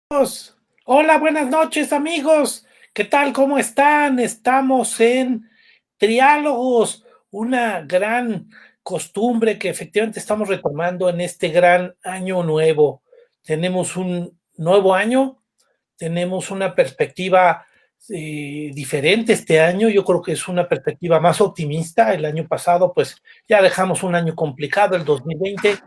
Hola, buenas noches amigos. ¿Qué tal? ¿Cómo están? Estamos en Triálogos, una gran costumbre que efectivamente estamos retomando en este gran año nuevo. Tenemos un nuevo año, tenemos una perspectiva diferente este año. Yo creo que es una perspectiva más optimista. El año pasado, pues ya dejamos un año complicado, el 2020,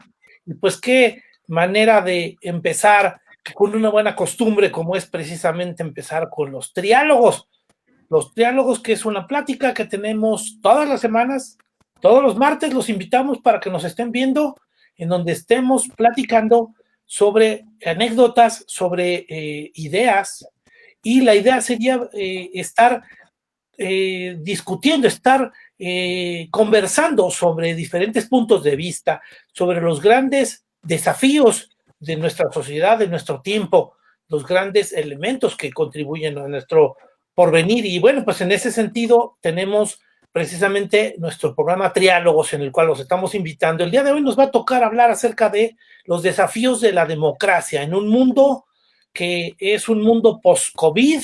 y pues qué manera de empezar con una buena costumbre como es precisamente empezar con los triálogos. Los triálogos, que es una plática que tenemos todas las semanas, todos los martes los invitamos para que nos estén viendo, en donde estemos platicando sobre anécdotas, sobre ideas, y la idea sería estar discutiendo, estar conversando sobre diferentes puntos de vista, sobre los grandes desafíos de nuestra sociedad, de nuestro tiempo, los grandes elementos que contribuyen a nuestro porvenir. Y bueno, pues en ese sentido tenemos precisamente nuestro programa Triálogos, en el cual los estamos invitando. El día de hoy nos va a tocar hablar acerca de los desafíos de la democracia en un mundo que es un mundo post-COVID.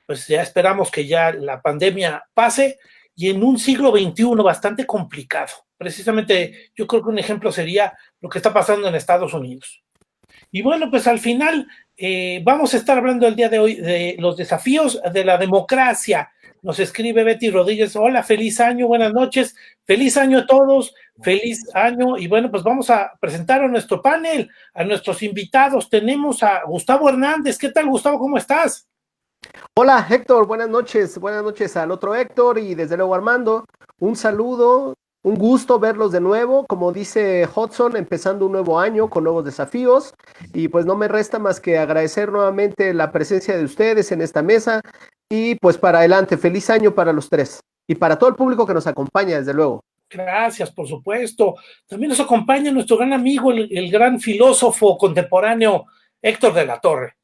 Pues ya esperamos que ya la pandemia pase, y en un siglo XXI bastante complicado. Precisamente yo creo que un ejemplo sería lo que está pasando en Estados Unidos. Y bueno, pues al final vamos a estar hablando el día de hoy de los desafíos de la democracia. Nos escribe Betty Rodríguez: hola, feliz año, buenas noches, feliz año a todos, feliz año. Y bueno, pues vamos a presentar a nuestro panel, a nuestros invitados. Tenemos a Gustavo Hernández. ¿Qué tal, Gustavo? ¿Cómo estás? Hola Héctor, buenas noches al otro Héctor y desde luego Armando, un saludo, un gusto verlos de nuevo, como dice Hudson, empezando un nuevo año con nuevos desafíos y pues no me resta más que agradecer nuevamente la presencia de ustedes en esta mesa y pues para adelante, feliz año para los tres y para todo el público que nos acompaña desde luego. Gracias, por supuesto. También nos acompaña nuestro gran amigo, el gran filósofo contemporáneo Héctor de la Torre.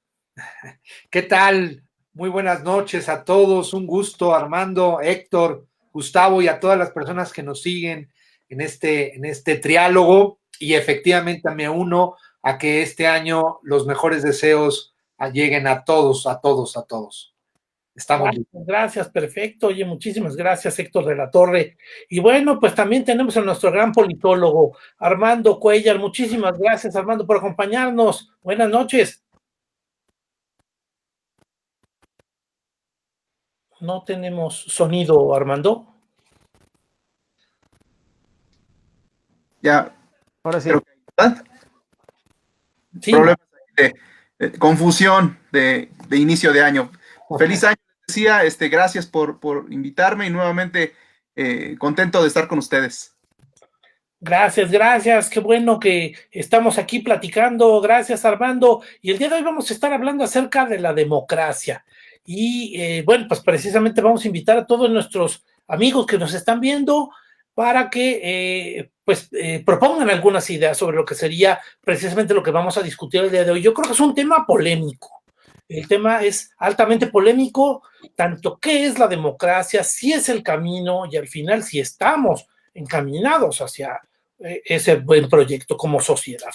¿Qué tal? Muy buenas noches a todos. Un gusto, Armando, Héctor, Gustavo y a todas las personas que nos siguen en este triálogo. Y efectivamente me uno a que este año los mejores deseos lleguen a todos, a todos, a todos. Estamos Gracias, listos. gracias, perfecto. Oye, muchísimas gracias, Héctor de la Torre. Y bueno, pues también tenemos a nuestro gran politólogo, Armando Cuellar. Muchísimas gracias, Armando, por acompañarnos. Buenas noches. No tenemos sonido, Armando. Ya, Ahora sí. creo que ¿verdad? Sí, Problemas de confusión de inicio de año. Feliz año, les decía, gracias por invitarme y nuevamente contento de estar con ustedes. gracias, gracias. Qué bueno que estamos aquí platicando. Gracias, Armando. Y el día de hoy vamos a estar hablando acerca de la democracia. Y bueno, pues precisamente vamos a invitar a todos nuestros amigos que nos están viendo para que propongan algunas ideas sobre lo que sería precisamente lo que vamos a discutir el día de hoy. Yo creo que es un tema polémico. El tema es altamente polémico, tanto qué es la democracia, si es el camino y al final si estamos encaminados hacia ese buen proyecto como sociedad.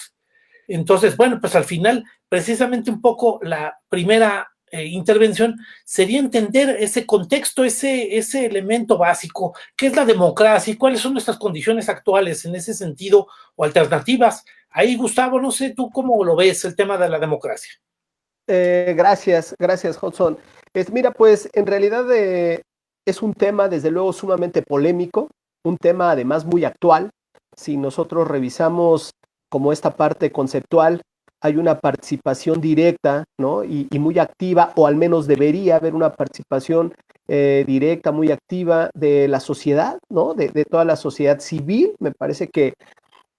Entonces, bueno, pues al final, precisamente un poco la primera intervención sería entender ese contexto, ese elemento básico, qué es la democracia y cuáles son nuestras condiciones actuales en ese sentido o alternativas. Ahí, Gustavo, no sé tú cómo lo ves el tema de la democracia. Gracias Hudson. Mira, pues en realidad es un tema desde luego sumamente polémico, un tema además muy actual. Si nosotros revisamos como esta parte conceptual, hay una participación directa, ¿no? Y muy activa, o al menos debería haber una participación directa, muy activa de la sociedad, ¿no? De toda la sociedad civil. Me parece que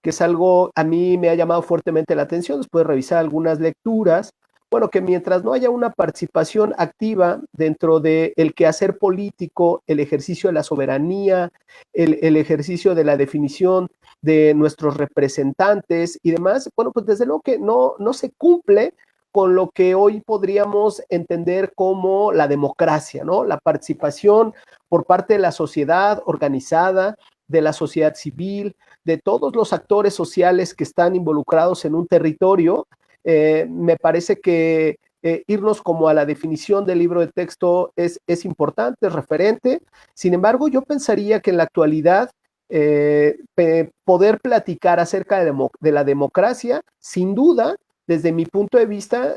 es algo a mí me ha llamado fuertemente la atención después de revisar algunas lecturas. Bueno, que mientras no haya una participación activa dentro del quehacer político, el ejercicio de la soberanía, el ejercicio de la definición de nuestros representantes y demás, bueno, pues desde luego que no se cumple con lo que hoy podríamos entender como la democracia, ¿no? La participación por parte de la sociedad organizada, de la sociedad civil, de todos los actores sociales que están involucrados en un territorio Me parece que irnos como a la definición del libro de texto es importante, es referente. Sin embargo, yo pensaría que en la actualidad poder platicar acerca de la democracia, sin duda, desde mi punto de vista,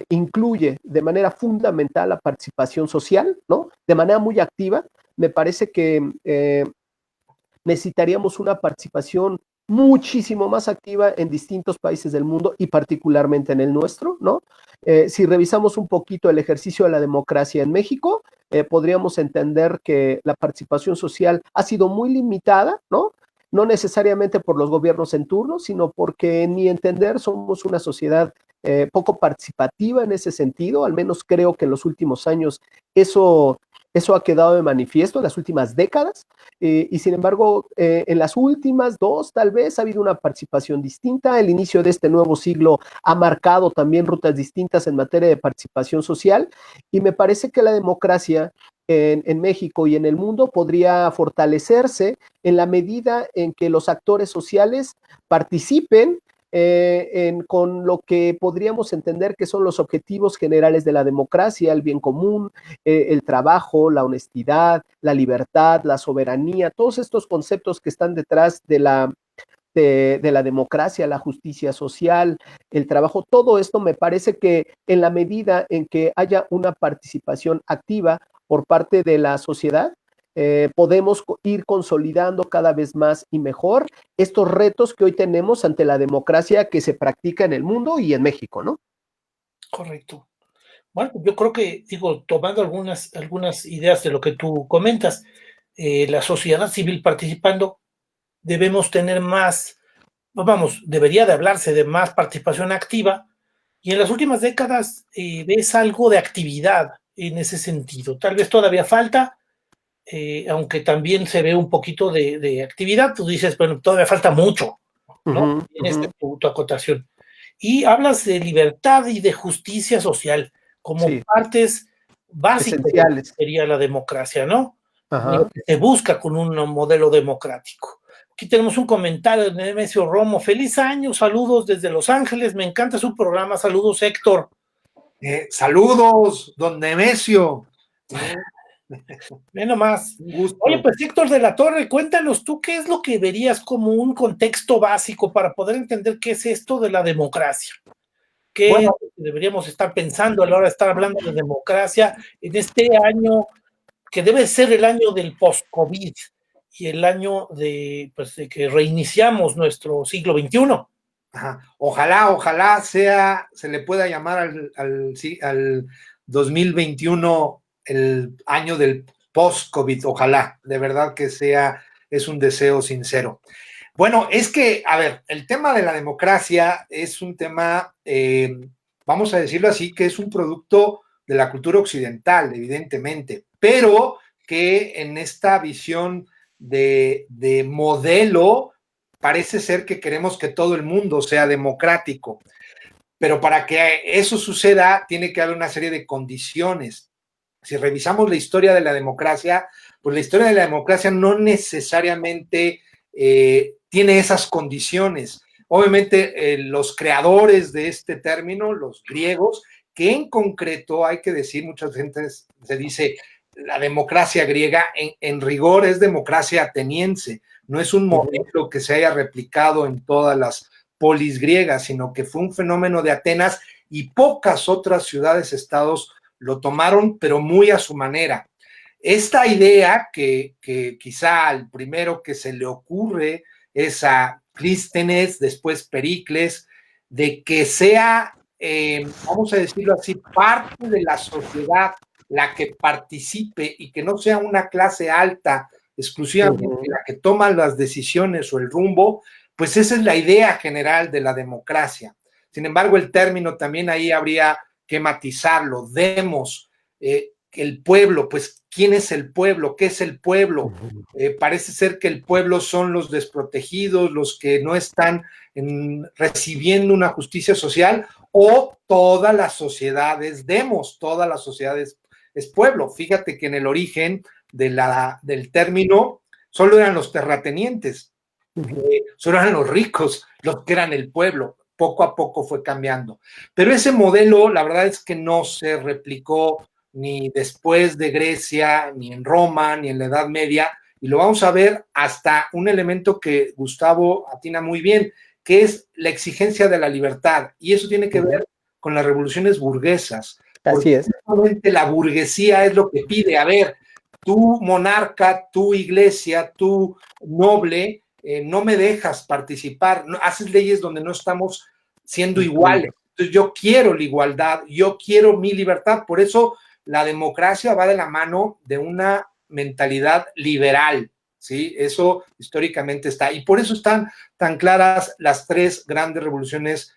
incluye de manera fundamental la participación social, ¿no? De manera muy activa. Me parece que necesitaríamos una participación muchísimo más activa en distintos países del mundo y particularmente en el nuestro, ¿no? Si revisamos un poquito el ejercicio de la democracia en México, podríamos entender que la participación social ha sido muy limitada, ¿no? No necesariamente por los gobiernos en turno, sino porque en mi entender somos una sociedad poco participativa en ese sentido, al menos creo que en los últimos años eso ha quedado de manifiesto en las últimas décadas, y sin embargo, en las últimas dos tal vez ha habido una participación distinta. El inicio de este nuevo siglo ha marcado también rutas distintas en materia de participación social, y me parece que la democracia en México y en el mundo podría fortalecerse en la medida en que los actores sociales participen con lo que podríamos entender que son los objetivos generales de la democracia: el bien común, el trabajo, la honestidad, la libertad, la soberanía, todos estos conceptos que están detrás de la democracia, la justicia social, el trabajo. Todo esto me parece que en la medida en que haya una participación activa por parte de la sociedad, podemos ir consolidando cada vez más y mejor estos retos que hoy tenemos ante la democracia que se practica en el mundo y en México, ¿no? Correcto. Bueno, yo creo que, digo, tomando algunas ideas de lo que tú comentas, la sociedad civil participando, debemos tener más, vamos, debería de hablarse de más participación activa, y en las últimas décadas ves algo de actividad en ese sentido. Tal vez todavía falta, aunque también se ve un poquito de actividad. Tú dices, bueno, todavía falta mucho, ¿no? Tienes tu acotación. Y hablas de libertad y de justicia social como partes básicas de lo que sería la democracia, ¿no? Lo que se busca con un modelo democrático. Aquí tenemos un comentario de Nemesio Romo. Feliz año, saludos desde Los Ángeles, me encanta su programa, saludos Héctor. Saludos, don Nemesio. Ve nomás. Oye, pues Héctor de la Torre, cuéntanos tú qué es lo que verías como un contexto básico para poder entender qué es esto de la democracia. ¿Qué deberíamos estar pensando a la hora de estar hablando de democracia en este año que debe ser el año del post-COVID y el año de que reiniciamos nuestro siglo XXI? Ajá. Ojalá se le pueda llamar al 2021 el año del post-COVID, ojalá, de verdad que es un deseo sincero. Bueno, es que, a ver, el tema de la democracia es un tema, vamos a decirlo así, que es un producto de la cultura occidental, evidentemente, pero que en esta visión de modelo parece ser que queremos que todo el mundo sea democrático, pero para que eso suceda tiene que haber una serie de condiciones. Si revisamos la historia de la democracia, pues la historia de la democracia no necesariamente tiene esas condiciones. Obviamente los creadores de este término, los griegos, que en concreto hay que decir, muchas veces se dice la democracia griega, en rigor es democracia ateniense, no es un modelo que se haya replicado en todas las polis griegas, sino que fue un fenómeno de Atenas y pocas otras ciudades-estados lo tomaron, pero muy a su manera. Esta idea que quizá al primero que se le ocurre es a Clístenes, después Pericles, de que sea, vamos a decirlo así, parte de la sociedad la que participe y que no sea una clase alta exclusivamente la que toma las decisiones o el rumbo, pues esa es la idea general de la democracia. Sin embargo, el término también ahí habría que matizarlo. Demos, el pueblo, pues ¿quién es el pueblo? ¿Qué es el pueblo? Parece ser que el pueblo son los desprotegidos, los que no están recibiendo una justicia social, o toda la sociedad es demos, toda la sociedad es pueblo. Fíjate que en el origen del término solo eran los terratenientes, solo eran los ricos los que eran el pueblo. poco a poco fue cambiando. Pero ese modelo, la verdad es que no se replicó ni después de Grecia, ni en Roma, ni en la Edad Media, y lo vamos a ver hasta un elemento que Gustavo atina muy bien, que es la exigencia de la libertad, y eso tiene que ver con las revoluciones burguesas. Así es. La burguesía es lo que pide, a ver, tú monarca, tu iglesia, tu noble, no me dejas participar, no, haces leyes donde no estamos siendo iguales. Entonces yo quiero la igualdad, yo quiero mi libertad, por eso la democracia va de la mano de una mentalidad liberal, ¿sí? Eso históricamente está, y por eso están tan claras las tres grandes revoluciones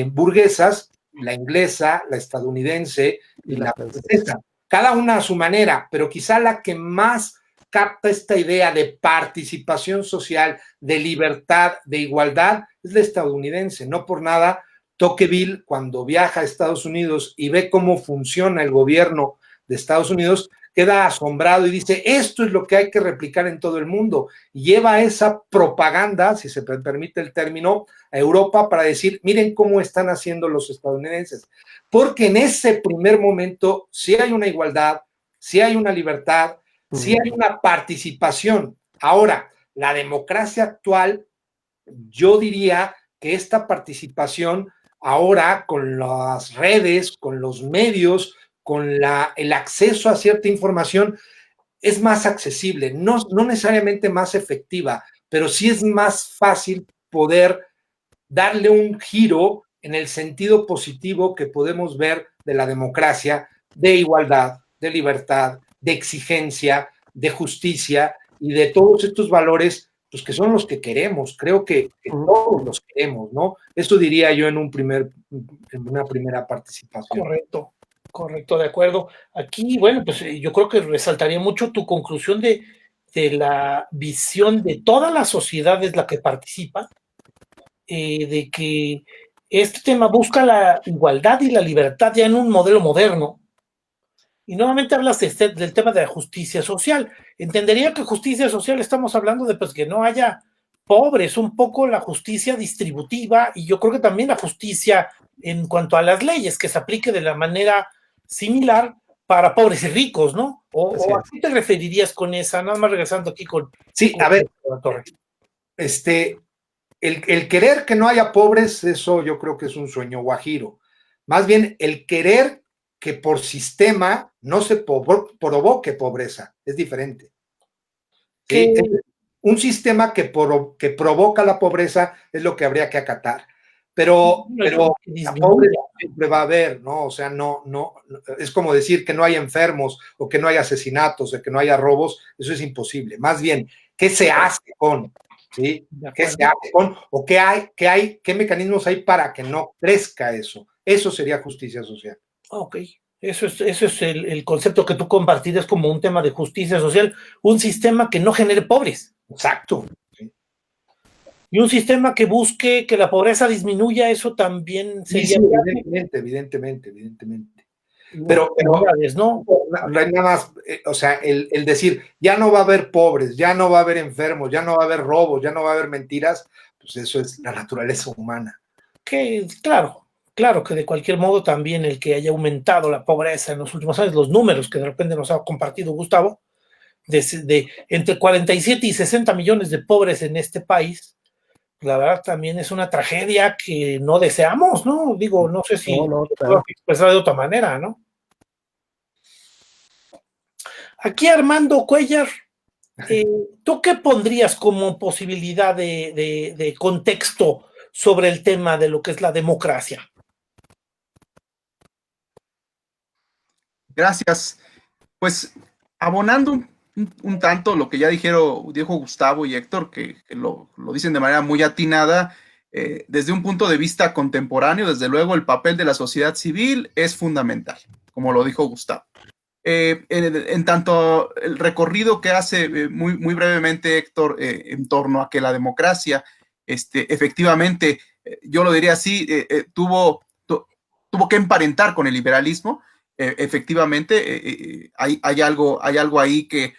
burguesas, la inglesa, la estadounidense y la francesa, cada una a su manera, pero quizá la que más capta esta idea de participación social, de libertad, de igualdad, es la estadounidense. No por nada, Tocqueville, cuando viaja a Estados Unidos y ve cómo funciona el gobierno de Estados Unidos, queda asombrado y dice, esto es lo que hay que replicar en todo el mundo. Y lleva esa propaganda, si se permite el término, a Europa para decir, miren cómo están haciendo los estadounidenses. Porque en ese primer momento sí hay una igualdad, sí hay una libertad, sí hay una participación. Ahora, la democracia actual, yo diría que esta participación ahora con las redes, con los medios, con el acceso a cierta información, es más accesible, no necesariamente más efectiva, pero sí es más fácil poder darle un giro en el sentido positivo que podemos ver de la democracia, de igualdad, de libertad, de exigencia, de justicia y de todos estos valores, pues que son los que queremos. Creo que todos los queremos, ¿no? Eso diría yo en una primera participación. Correcto, de acuerdo. Aquí, bueno, pues yo creo que resaltaría mucho tu conclusión de la visión de toda la sociedad es la que participa, de que este tema busca la igualdad y la libertad ya en un modelo moderno. Y nuevamente hablas del tema de la justicia social. Entendería que justicia social estamos hablando de pues, que no haya pobres, un poco la justicia distributiva y yo creo que también la justicia en cuanto a las leyes, que se aplique de la manera similar para pobres y ricos, ¿no? ¿O a qué te referirías con esa? Nada más regresando aquí con... Sí, a ver, el querer que no haya pobres, eso yo creo que es un sueño guajiro. Más bien, el querer que por sistema no se provoque pobreza, es diferente. ¿Sí? Un sistema que provoca la pobreza es lo que habría que acatar. Pero la pobreza siempre va a haber, ¿no? O sea, no, es como decir que no hay enfermos o que no hay asesinatos o que no haya robos, eso es imposible. Más bien, ¿qué se hace con? ¿Sí? ¿Qué se hace con? ¿O qué mecanismos hay para que no crezca eso? Eso sería justicia social. Ok, eso es el concepto que tú compartirías como un tema de justicia social, un sistema que no genere pobres. Exacto. Sí. Y un sistema que busque que la pobreza disminuya, eso también sería... Sí, evidentemente. Pero ¿no? No hay nada más, o sea, el decir, ya no va a haber pobres, ya no va a haber enfermos, ya no va a haber robos, ya no va a haber mentiras, pues eso es la naturaleza humana. Que, claro que de cualquier modo también el que haya aumentado la pobreza en los últimos años, los números que de repente nos ha compartido Gustavo, de entre 47 y 60 millones de pobres en este país, la verdad también es una tragedia que no deseamos, ¿no? Digo, no sé si lo puedo expresar de otra manera, ¿no? Aquí Armando Cuellar, ¿tú qué pondrías como posibilidad de contexto sobre el tema de lo que es la democracia? Gracias. Pues abonando un tanto lo que ya dijo Gustavo y Héctor, que lo dicen de manera muy atinada, desde un punto de vista contemporáneo, desde luego el papel de la sociedad civil es fundamental, como lo dijo Gustavo. En tanto el recorrido que hace muy brevemente Héctor en torno a que la democracia, efectivamente, yo lo diría así, tuvo que emparentar con el liberalismo. Efectivamente, hay algo ahí que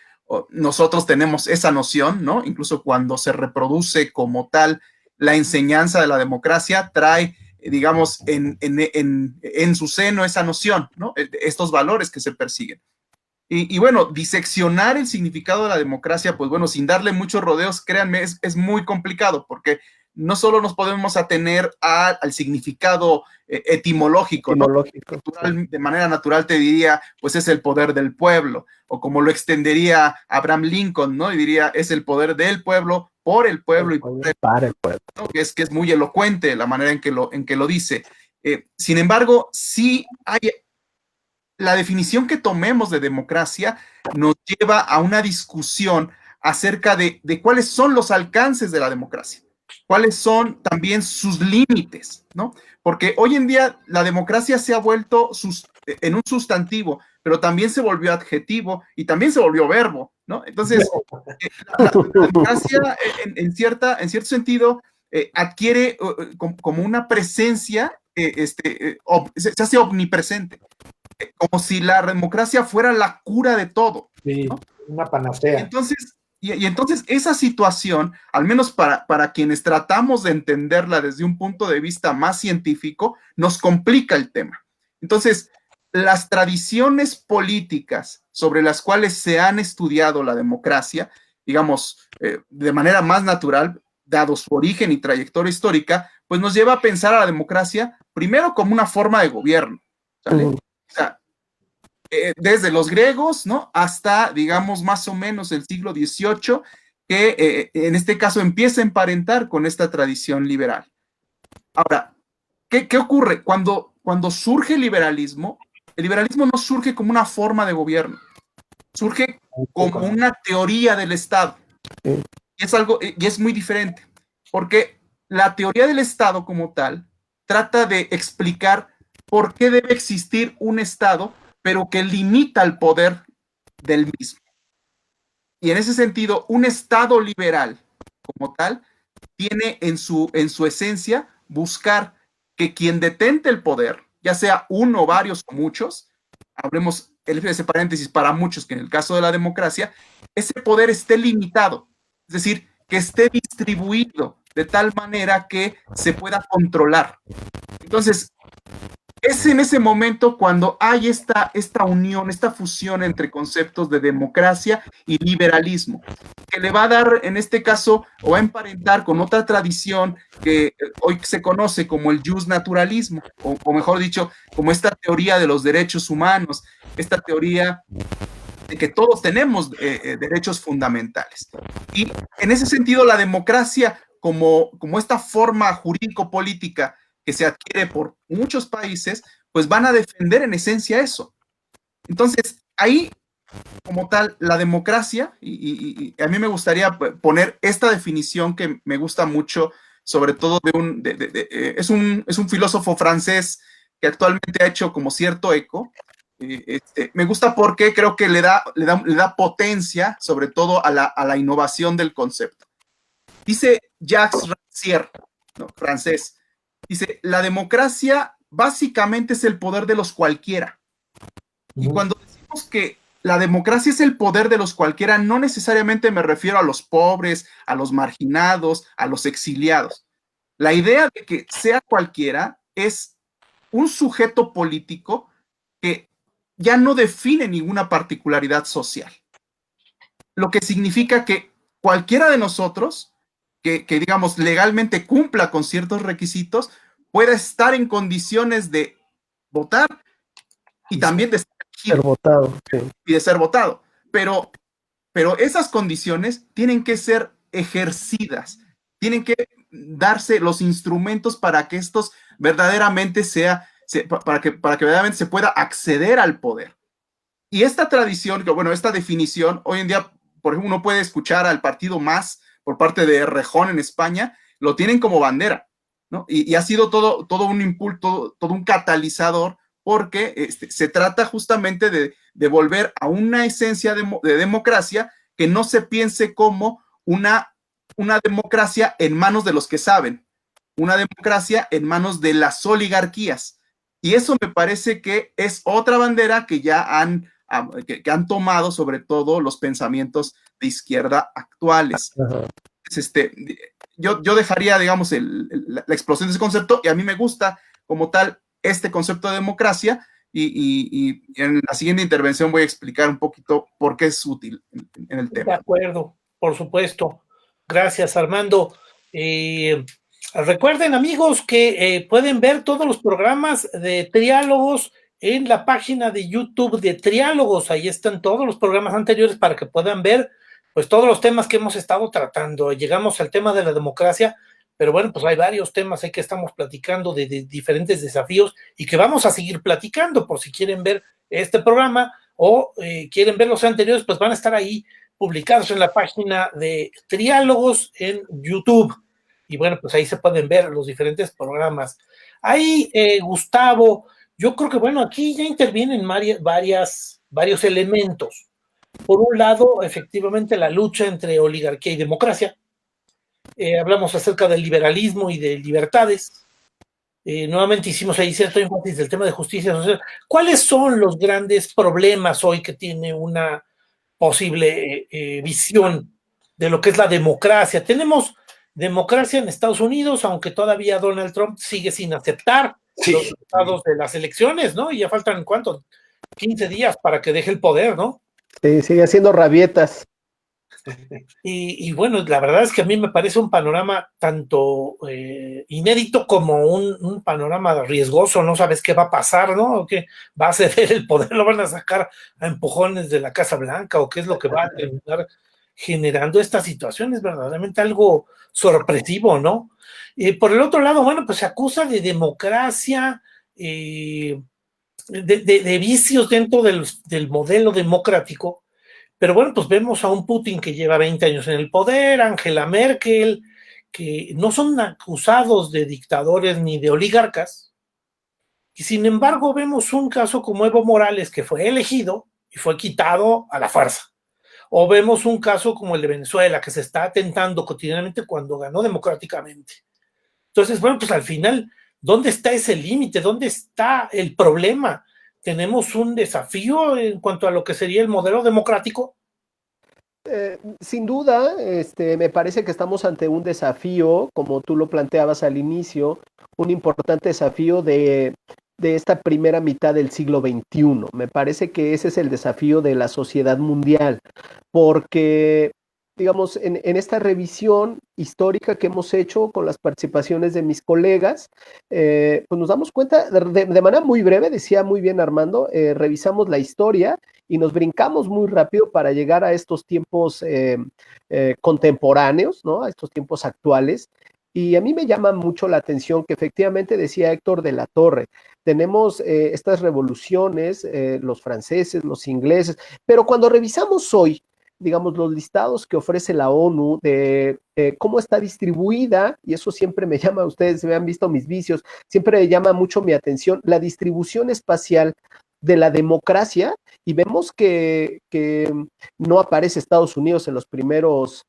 nosotros tenemos esa noción, ¿no? Incluso cuando se reproduce como tal la enseñanza de la democracia, trae digamos, en su seno esa noción, ¿no? Estos valores que se persiguen. Y bueno, diseccionar el significado de la democracia, pues bueno, sin darle muchos rodeos, créanme, es muy complicado, porque no solo nos podemos atener al significado etimológico, ¿no? De manera natural te diría, pues es el poder del pueblo, o como lo extendería Abraham Lincoln, ¿no? Y diría, es el poder del pueblo, por el pueblo y para el pueblo, ¿no? Que es muy elocuente la manera en que lo dice. Sin embargo, sí hay la definición que tomemos de democracia nos lleva a una discusión acerca de cuáles son los alcances de la democracia, cuáles son también sus límites, ¿no? Porque hoy en día la democracia se ha vuelto en un sustantivo, pero también se volvió adjetivo y también se volvió verbo, ¿no? Entonces, la democracia en cierto sentido adquiere como una presencia, se hace omnipresente, como si la democracia fuera la cura de todo, sí, ¿no? Una panacea. Entonces esa situación, al menos para quienes tratamos de entenderla desde un punto de vista más científico, nos complica el tema. Entonces, las tradiciones políticas sobre las cuales se han estudiado la democracia, digamos, de manera más natural, dado su origen y trayectoria histórica, pues nos lleva a pensar a la democracia primero como una forma de gobierno, ¿sale? O sea, desde los griegos, ¿no? Hasta, digamos, más o menos el siglo XVIII, que en este caso empieza a emparentar con esta tradición liberal. Ahora, ¿qué ocurre? Cuando surge el liberalismo no surge como una forma de gobierno, surge como una teoría del Estado. Y es muy diferente, porque la teoría del Estado como tal trata de explicar por qué debe existir un Estado, pero que limita el poder del mismo. Y en ese sentido, un Estado liberal como tal tiene en su esencia buscar que quien detente el poder, ya sea uno, varios o muchos, hablemos ese paréntesis para muchos, que en el caso de la democracia, ese poder esté limitado, es decir, que esté distribuido de tal manera que se pueda controlar. Entonces, es en ese momento cuando hay esta unión, esta fusión entre conceptos de democracia y liberalismo, que le va a dar, en este caso, o va a emparentar con otra tradición que hoy se conoce como el justnaturalismo, o mejor dicho, como esta teoría de los derechos humanos, esta teoría de que todos tenemos derechos fundamentales. Y en ese sentido, la democracia, como esta forma jurídico-política que se adquiere por muchos países, pues van a defender en esencia eso. Entonces, ahí, como tal, la democracia, y a mí me gustaría poner esta definición que me gusta mucho, sobre todo es un filósofo francés que actualmente ha hecho como cierto eco. Me gusta porque creo que le da potencia, sobre todo a la innovación del concepto. Dice Jacques Rancière, ¿no? Francés, dice, la democracia básicamente es el poder de los cualquiera. Y cuando decimos que la democracia es el poder de los cualquiera, no necesariamente me refiero a los pobres, a los marginados, a los exiliados. La idea de que sea cualquiera es un sujeto político que ya no define ninguna particularidad social. Lo que significa que cualquiera de nosotros que digamos, legalmente cumpla con ciertos requisitos, pueda estar en condiciones de votar y también de ser votado. Sí. Y de ser votado. Pero esas condiciones tienen que ser ejercidas, tienen que darse los instrumentos para que estos verdaderamente para que verdaderamente se pueda acceder al poder. Y esta tradición, bueno, esta definición, hoy en día, por ejemplo, uno puede escuchar al partido MAS por parte de Errejón en España, lo tienen como bandera, ¿no? Y ha sido todo un impulso, todo un catalizador, porque se trata justamente de volver a una esencia de democracia que no se piense como una democracia en manos de los que saben, una democracia en manos de las oligarquías. Y eso me parece que es otra bandera que ya han tomado sobre todo los pensamientos de izquierda actuales. yo dejaría, digamos, la explosión de ese concepto, y a mí me gusta como tal este concepto de democracia, y en la siguiente intervención voy a explicar un poquito por qué es útil en el tema. De acuerdo, por supuesto. Gracias, Armando. Recuerden, amigos, que pueden ver todos los programas de Triálogos en la página de YouTube de Triálogos. Ahí están todos los programas anteriores para que puedan ver pues todos los temas que hemos estado tratando. Llegamos al tema de la democracia, pero bueno, pues hay varios temas ahí que estamos platicando de diferentes desafíos y que vamos a seguir platicando. Por si quieren ver este programa o quieren ver los anteriores, pues van a estar ahí publicados en la página de Triálogos en YouTube. Y bueno, pues ahí se pueden ver los diferentes programas. Ahí, Gustavo, yo creo que bueno, aquí ya intervienen varios elementos. Por un lado, efectivamente, la lucha entre oligarquía y democracia. Hablamos acerca del liberalismo y de libertades. Nuevamente hicimos ahí cierto énfasis del tema de justicia social. ¿Cuáles son los grandes problemas hoy que tiene una posible visión de lo que es la democracia? Tenemos democracia en Estados Unidos, aunque todavía Donald Trump sigue sin aceptar los resultados de las elecciones, ¿no? Y ya faltan, ¿cuánto? 15 días para que deje el poder, ¿no? Sí, sigue haciendo rabietas. Y bueno, la verdad es que a mí me parece un panorama tanto inédito como un panorama riesgoso. No sabes qué va a pasar, ¿no? ¿O qué va a ceder el poder? ¿Lo van a sacar a empujones de la Casa Blanca? ¿O qué es lo que va a terminar generando esta situación? Es verdaderamente algo sorpresivo, ¿no? Por el otro lado, bueno, pues se acusa de democracia, de vicios dentro del modelo democrático. Pero bueno, pues vemos a un Putin que lleva 20 años en el poder, Angela Merkel, que no son acusados de dictadores ni de oligarcas. Y sin embargo, vemos un caso como Evo Morales, que fue elegido y fue quitado a la fuerza. O vemos un caso como el de Venezuela, que se está atentando cotidianamente cuando ganó democráticamente. Entonces, bueno, pues al final, ¿dónde está ese límite? ¿Dónde está el problema? ¿Tenemos un desafío en cuanto a lo que sería el modelo democrático? Sin duda, me parece que estamos ante un desafío, como tú lo planteabas al inicio, un importante desafío de esta primera mitad del siglo XXI. Me parece que ese es el desafío de la sociedad mundial, porque digamos, en esta revisión histórica que hemos hecho con las participaciones de mis colegas, pues nos damos cuenta de manera muy breve, decía muy bien Armando, revisamos la historia y nos brincamos muy rápido para llegar a estos tiempos contemporáneos, ¿no? A estos tiempos actuales. Y a mí me llama mucho la atención que efectivamente decía Héctor de la Torre, tenemos estas revoluciones, los franceses, los ingleses, pero cuando revisamos hoy, digamos, los listados que ofrece la ONU de cómo está distribuida, y eso siempre me llama, ustedes me han visto mis vicios, siempre llama mucho mi atención, la distribución espacial de la democracia, y vemos que no aparece Estados Unidos en los primeros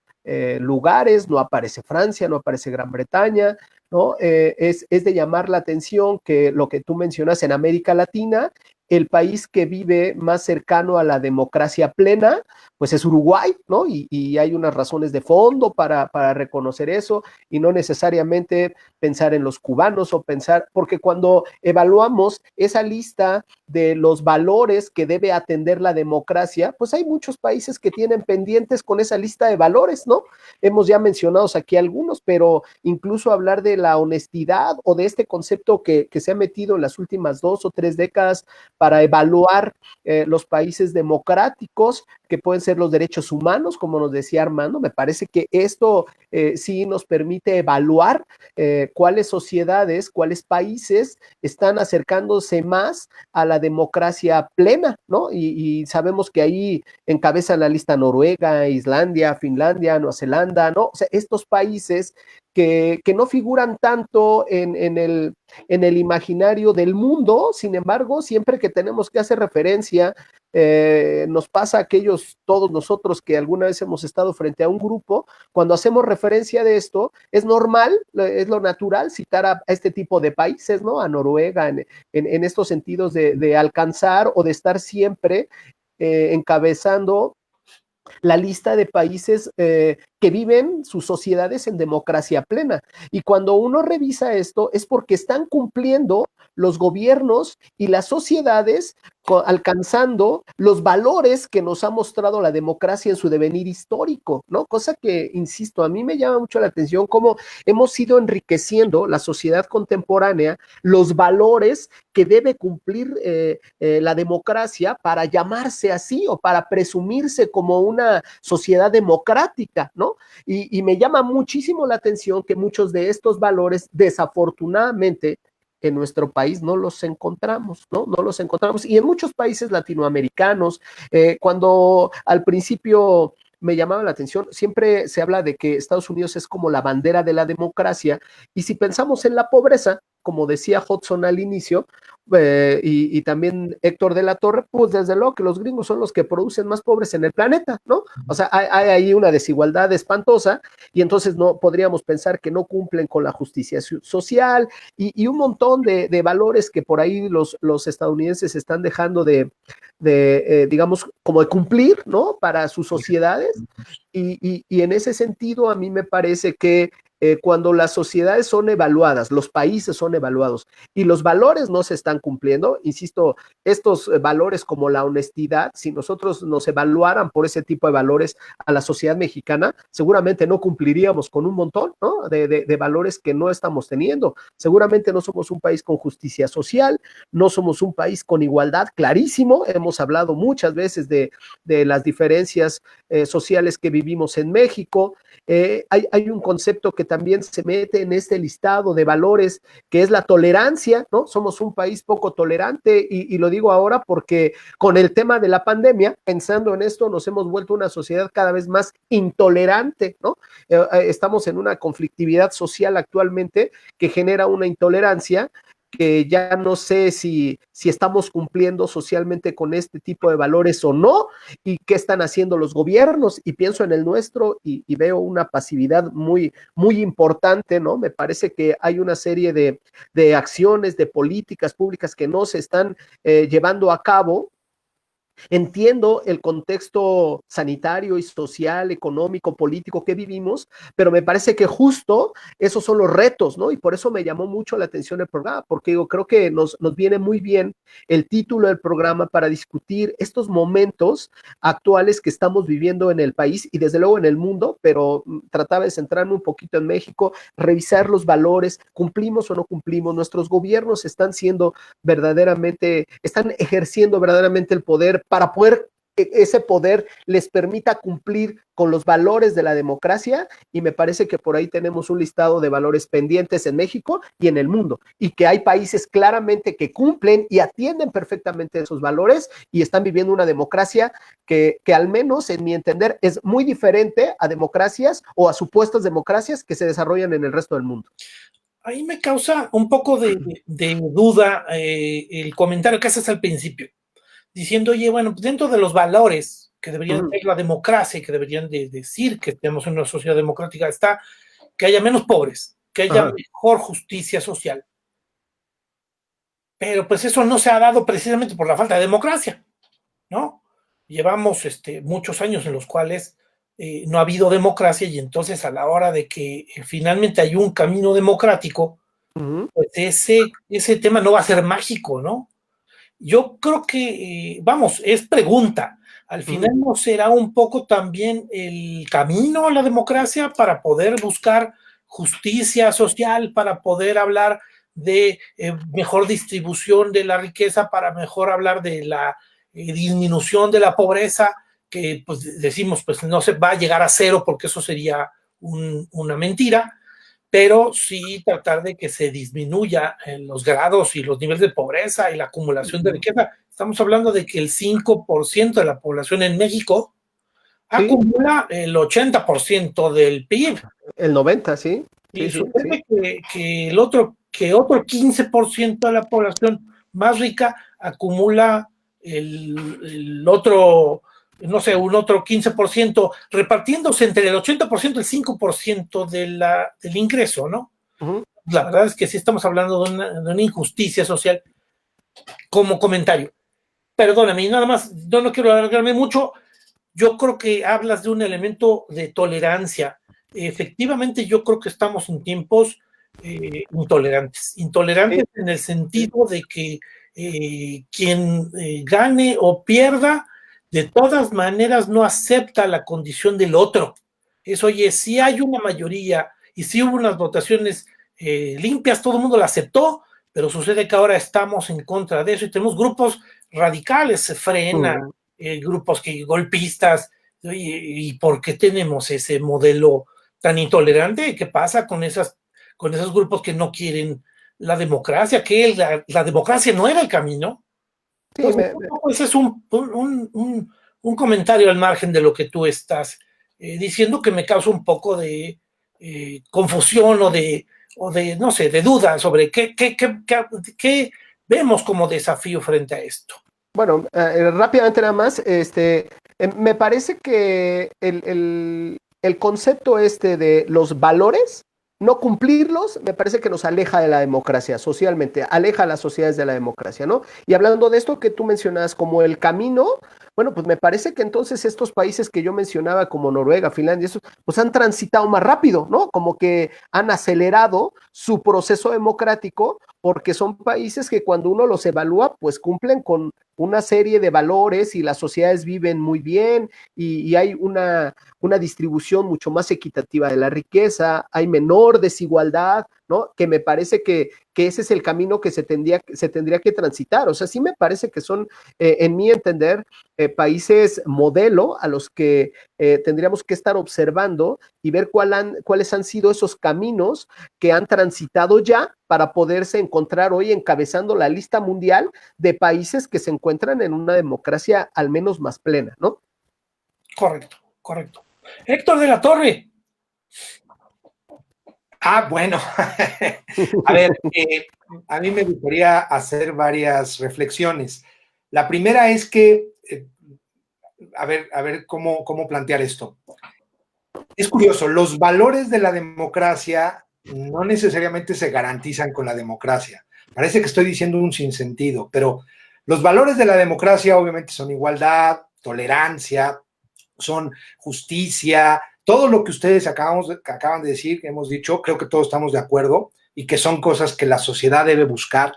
lugares, no aparece Francia, no aparece Gran Bretaña, ¿no? Es de llamar la atención que lo que tú mencionas en América Latina, el país que vive más cercano a la democracia plena, pues es Uruguay, ¿no? Y hay unas razones de fondo para reconocer eso y no necesariamente pensar en los cubanos o pensar, porque cuando evaluamos esa lista de los valores que debe atender la democracia, pues hay muchos países que tienen pendientes con esa lista de valores, ¿no? Hemos ya mencionado aquí algunos, pero incluso hablar de la honestidad o de este concepto que se ha metido en las últimas 2 o 3 décadas para evaluar los países democráticos, que pueden ser los derechos humanos, como nos decía Armando. Me parece que esto sí nos permite evaluar cuáles sociedades, cuáles países están acercándose más a la democracia plena, ¿no? Y sabemos que ahí encabezan la lista Noruega, Islandia, Finlandia, Nueva Zelanda, ¿no? O sea, estos países que no figuran tanto en el imaginario del mundo, sin embargo, siempre que tenemos que hacer referencia, nos pasa a aquellos, todos nosotros que alguna vez hemos estado frente a un grupo, cuando hacemos referencia de esto, es normal, es lo natural citar a este tipo de países, ¿no? A Noruega, en estos sentidos de alcanzar o de estar siempre encabezando la lista de países que que viven sus sociedades en democracia plena. Y cuando uno revisa esto es porque están cumpliendo los gobiernos y las sociedades alcanzando los valores que nos ha mostrado la democracia en su devenir histórico, ¿no? Cosa que, insisto, a mí me llama mucho la atención cómo hemos ido enriqueciendo la sociedad contemporánea, los valores que debe cumplir la democracia para llamarse así o para presumirse como una sociedad democrática, ¿no? Y me llama muchísimo la atención que muchos de estos valores, desafortunadamente, en nuestro país no los encontramos, ¿no? No los encontramos. Y en muchos países latinoamericanos, cuando al principio me llamaba la atención, siempre se habla de que Estados Unidos es como la bandera de la democracia, y si pensamos en la pobreza, como decía Hudson al inicio, y también Héctor de la Torre, pues desde luego que los gringos son los que producen más pobres en el planeta, ¿no? O sea, hay ahí una desigualdad espantosa, y entonces no podríamos pensar que no cumplen con la justicia social y un montón de valores que por ahí los estadounidenses están dejando digamos, como de cumplir, ¿no? Para sus sociedades. Y en ese sentido, a mí me parece que cuando las sociedades son evaluadas, los países son evaluados y los valores no se están cumpliendo, insisto, estos valores como la honestidad, si nosotros nos evaluaran por ese tipo de valores a la sociedad mexicana, seguramente no cumpliríamos con un montón, ¿no? de valores que no estamos teniendo. Seguramente no somos un país con justicia social, no somos un país con igualdad, clarísimo, hemos hablado muchas veces de las diferencias sociales que vivimos en México. Hay un concepto que también se mete en este listado de valores, que es la tolerancia, ¿no? Somos un país poco tolerante y lo digo ahora porque con el tema de la pandemia, pensando en esto, nos hemos vuelto una sociedad cada vez más intolerante, ¿no? Estamos en una conflictividad social actualmente que genera una intolerancia que ya no sé si estamos cumpliendo socialmente con este tipo de valores o no, y qué están haciendo los gobiernos, y pienso en el nuestro y veo una pasividad muy, muy importante, ¿no? Me parece que hay una serie de acciones, de políticas públicas que no se están llevando a cabo. Entiendo el contexto sanitario y social, económico, político que vivimos, pero me parece que justo esos son los retos, ¿no? Y por eso me llamó mucho la atención el programa, porque digo, creo que nos viene muy bien el título del programa para discutir estos momentos actuales que estamos viviendo en el país y desde luego en el mundo, pero trataba de centrarme un poquito en México, revisar los valores, cumplimos o no cumplimos, nuestros gobiernos están ejerciendo verdaderamente el poder para poder ese poder les permita cumplir con los valores de la democracia, y me parece que por ahí tenemos un listado de valores pendientes en México y en el mundo, y que hay países claramente que cumplen y atienden perfectamente esos valores y están viviendo una democracia que al menos en mi entender es muy diferente a democracias o a supuestas democracias que se desarrollan en el resto del mundo. Ahí me causa un poco de duda el comentario que haces al principio, diciendo, oye, bueno, dentro de los valores que deberían ser la democracia y que deberían de decir que tenemos una sociedad democrática está que haya menos pobres, que haya mejor justicia social. Pero pues eso no se ha dado precisamente por la falta de democracia, ¿no? Llevamos muchos años en los cuales no ha habido democracia, y entonces a la hora de que finalmente hay un camino democrático, pues ese tema no va a ser mágico, ¿no? Yo creo que, vamos, es pregunta. Al final no será un poco también el camino a la democracia para poder buscar justicia social, para poder hablar de mejor distribución de la riqueza, para mejor hablar de la disminución de la pobreza, que pues decimos, pues no se va a llegar a cero porque eso sería una mentira, pero sí tratar de que se disminuya los grados y los niveles de pobreza y la acumulación de riqueza. Estamos hablando de que el 5% de la población en México acumula el 80% del PIB. El 90%, sí. Y supone que otro 15% de la población más rica acumula el otro, no sé, un otro 15%, repartiéndose entre el 80% y el 5% del ingreso, ¿no? La verdad es que sí estamos hablando de una injusticia social. Como comentario, perdóname, nada más, no quiero alargarme mucho. yo creo que hablas de un elemento de tolerancia. Efectivamente, yo creo que estamos en tiempos intolerantes en el sentido de que quien gane o pierda, de todas maneras no acepta la condición del otro. Eso, oye, si hay una mayoría y si hubo unas votaciones limpias, todo el mundo la aceptó, pero sucede que ahora estamos en contra de eso y tenemos grupos radicales, se frena, grupos que golpistas, y ¿por qué tenemos ese modelo tan intolerante? ¿Qué pasa con esos grupos que no quieren la democracia? Que la democracia no era el camino. Entonces, ese es un comentario al margen de lo que tú estás diciendo, que me causa un poco de confusión o de, no sé, de duda sobre qué vemos como desafío frente a esto. Bueno, rápidamente nada más, me parece que el concepto de los valores, no cumplirlos, me parece que nos aleja de la democracia socialmente, aleja a las sociedades de la democracia, ¿no? Y hablando de esto que tú mencionas como el camino, bueno, pues me parece que entonces estos países que yo mencionaba como Noruega, Finlandia, eso, pues han transitado más rápido, ¿no? Como que han acelerado su proceso democrático porque son países que cuando uno los evalúa, pues cumplen con una serie de valores y las sociedades viven muy bien y hay una distribución mucho más equitativa de la riqueza, hay menor desigualdad, ¿no? Que me parece que ese es el camino que se tendría que transitar. O sea, sí me parece que son, en mi entender, países modelo a los que tendríamos que estar observando y ver cuáles han sido esos caminos que han transitado ya para poderse encontrar hoy encabezando la lista mundial de países que se encuentran en una democracia al menos más plena, ¿no? Correcto, correcto. Héctor de la Torre. Bueno, a ver, a mí me gustaría hacer varias reflexiones. La primera es que, a ver cómo plantear esto. Es curioso, los valores de la democracia no necesariamente se garantizan con la democracia. Parece que estoy diciendo un sinsentido, pero los valores de la democracia obviamente son igualdad, tolerancia, son justicia, todo lo que ustedes acaban de decir, que hemos dicho, creo que todos estamos de acuerdo y que son cosas que la sociedad debe buscar,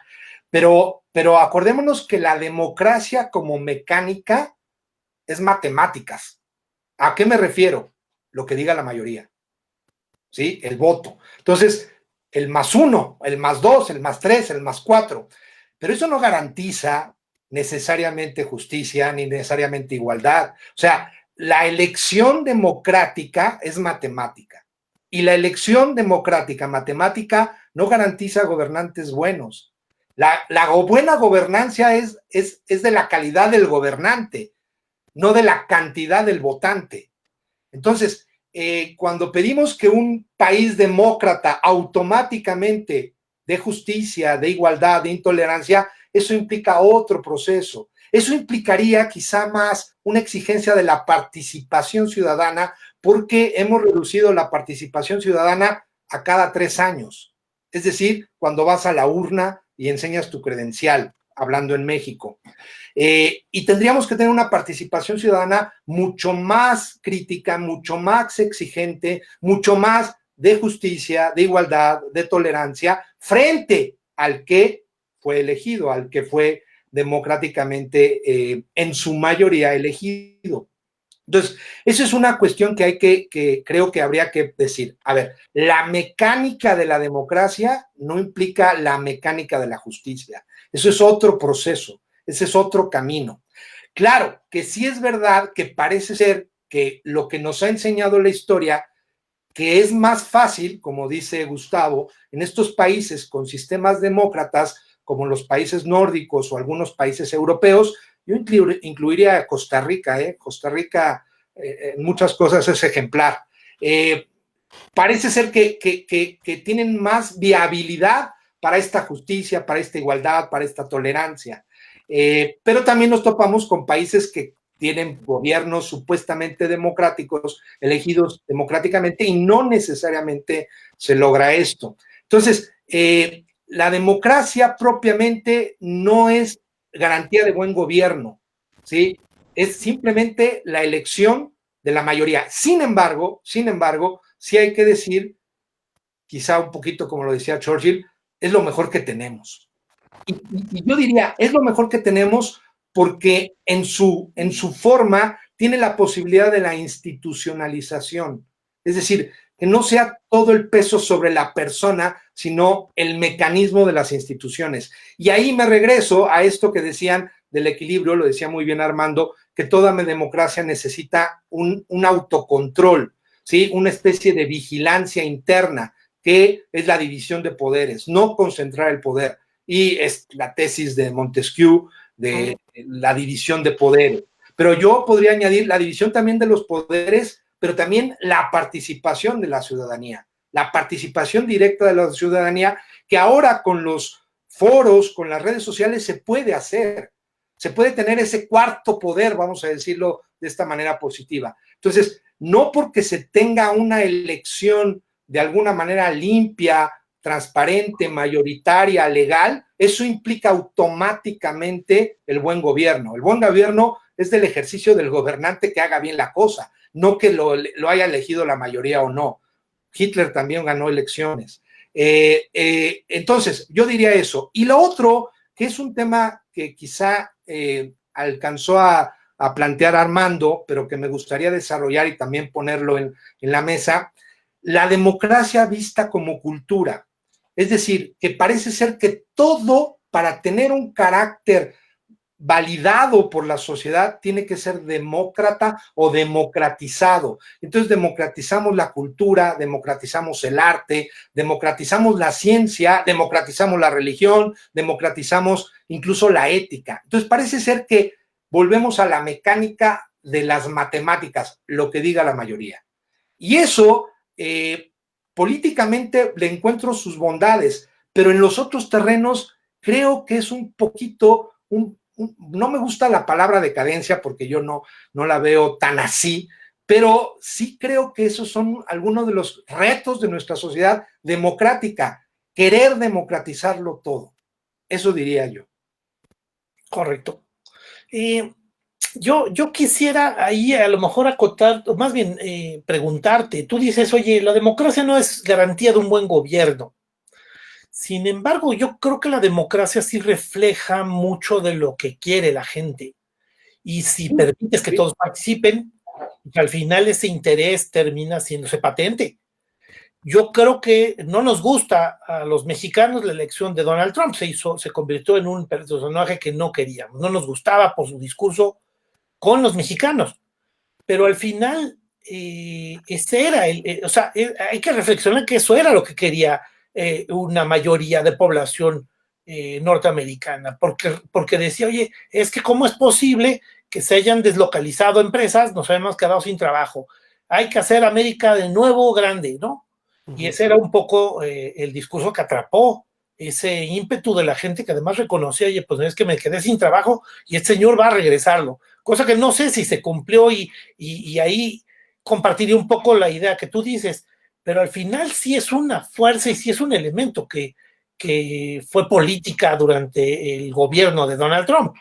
pero acordémonos que la democracia como mecánica es matemáticas. ¿A qué me refiero? Lo que diga la mayoría, ¿sí? El voto. Entonces, el +1, el +2, el +3, el +4, pero eso no garantiza necesariamente justicia ni necesariamente igualdad. O sea, la elección democrática es matemática y la elección democrática matemática no garantiza gobernantes buenos. La buena gobernancia es de la calidad del gobernante, no de la cantidad del votante. Entonces, cuando pedimos que un país demócrata automáticamente dé justicia, de igualdad, de intolerancia, eso implica otro proceso. Eso implicaría quizá más una exigencia de la participación ciudadana, porque hemos reducido la participación ciudadana a cada 3 años. Es decir, cuando vas a la urna y enseñas tu credencial, hablando en México. Y tendríamos que tener una participación ciudadana mucho más crítica, mucho más exigente, mucho más de justicia, de igualdad, de tolerancia, frente al que fue elegido, al que fue democráticamente en su mayoría elegido. Entonces, esa es una cuestión que creo que habría que decir. A ver, la mecánica de la democracia no implica la mecánica de la justicia. Eso es otro proceso, ese es otro camino. Claro que sí es verdad que parece ser que lo que nos ha enseñado la historia, que es más fácil, como dice Gustavo, en estos países con sistemas demócratas, como los países nórdicos o algunos países europeos, yo incluiría a Costa Rica, Costa Rica en muchas cosas es ejemplar. Parece ser que tienen más viabilidad para esta justicia, para esta igualdad, para esta tolerancia. Pero también nos topamos con países que tienen gobiernos supuestamente democráticos, elegidos democráticamente, y no necesariamente se logra esto. Entonces, la democracia propiamente no es garantía de buen gobierno, ¿sí? es simplemente la elección de la mayoría. Sin embargo, sí hay que decir, quizá un poquito como lo decía Churchill, es lo mejor que tenemos. Y yo diría, es lo mejor que tenemos porque en su forma tiene la posibilidad de la institucionalización. Es decir, que no sea todo el peso sobre la persona, sino el mecanismo de las instituciones. Y ahí me regreso a esto que decían del equilibrio, lo decía muy bien Armando, que toda democracia necesita un autocontrol, ¿sí? Una especie de vigilancia interna, que es la división de poderes, no concentrar el poder. Y es la tesis de Montesquieu de la división de poderes. Pero yo podría añadir la división también de los poderes, pero también la participación de la ciudadanía, la participación directa de la ciudadanía, que ahora con los foros, con las redes sociales se puede hacer, se puede tener ese cuarto poder, vamos a decirlo de esta manera positiva. Entonces, no porque se tenga una elección de alguna manera limpia, transparente, mayoritaria, legal, eso implica automáticamente el buen gobierno. El buen gobierno es del ejercicio del gobernante que haga bien la cosa, no que lo haya elegido la mayoría o no. Hitler también ganó elecciones. Entonces, yo diría eso. Y lo otro, que es un tema que quizá alcanzó a plantear Armando, pero que me gustaría desarrollar y también ponerlo en la mesa, la democracia vista como cultura. Es decir, que parece ser que todo, para tener un carácter validado por la sociedad, tiene que ser demócrata o democratizado. Entonces democratizamos la cultura, democratizamos el arte, democratizamos la ciencia, democratizamos la religión, democratizamos incluso la ética. Entonces parece ser que volvemos a la mecánica de las matemáticas, lo que diga la mayoría. Y eso, políticamente le encuentro sus bondades, pero en los otros terrenos creo que es un poquito, no me gusta la palabra decadencia porque yo no la veo tan así, pero sí creo que esos son algunos de los retos de nuestra sociedad democrática, querer democratizarlo todo. Eso diría yo. Correcto. Yo quisiera ahí a lo mejor acotar, o más bien preguntarte, tú dices, oye, la democracia no es garantía de un buen gobierno. Sin embargo, yo creo que la democracia sí refleja mucho de lo que quiere la gente. Y si permites que todos participen, al final ese interés termina haciéndose patente. Yo creo que no nos gusta a los mexicanos la elección de Donald Trump. Se convirtió en un personaje que no queríamos. No nos gustaba por su discurso con los mexicanos. Pero al final, ese era o sea, hay que reflexionar que eso era lo que quería una mayoría de población norteamericana, porque decía, oye, es que cómo es posible que se hayan deslocalizado empresas, nos hemos quedado sin trabajo, hay que hacer América de nuevo grande, ¿no? Y ese era un poco el discurso que atrapó ese ímpetu de la gente que además reconocía, oye, pues es que me quedé sin trabajo y este señor va a regresarlo, cosa que no sé si se cumplió y ahí compartiría un poco la idea que tú dices, pero al final sí es una fuerza y sí es un elemento que fue política durante el gobierno de Donald Trump.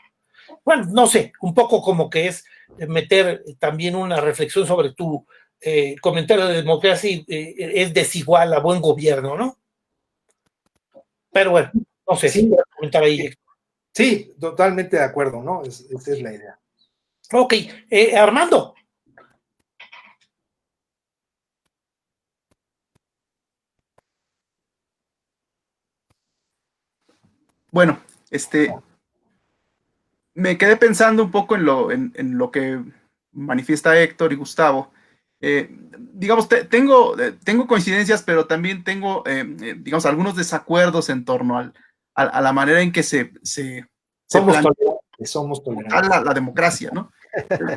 Bueno, no sé, un poco como que es meter también una reflexión sobre tu comentario de democracia es desigual a buen gobierno, ¿no? Pero bueno, no sé si puedo comentar ahí. Sí, totalmente de acuerdo, ¿no? Esa es la idea. Ok, Armando. Bueno, me quedé pensando un poco en lo que manifiesta Héctor y Gustavo. Digamos, tengo coincidencias, pero también tengo, digamos, algunos desacuerdos en torno a la manera en que se somos tolerantes. La democracia, ¿no?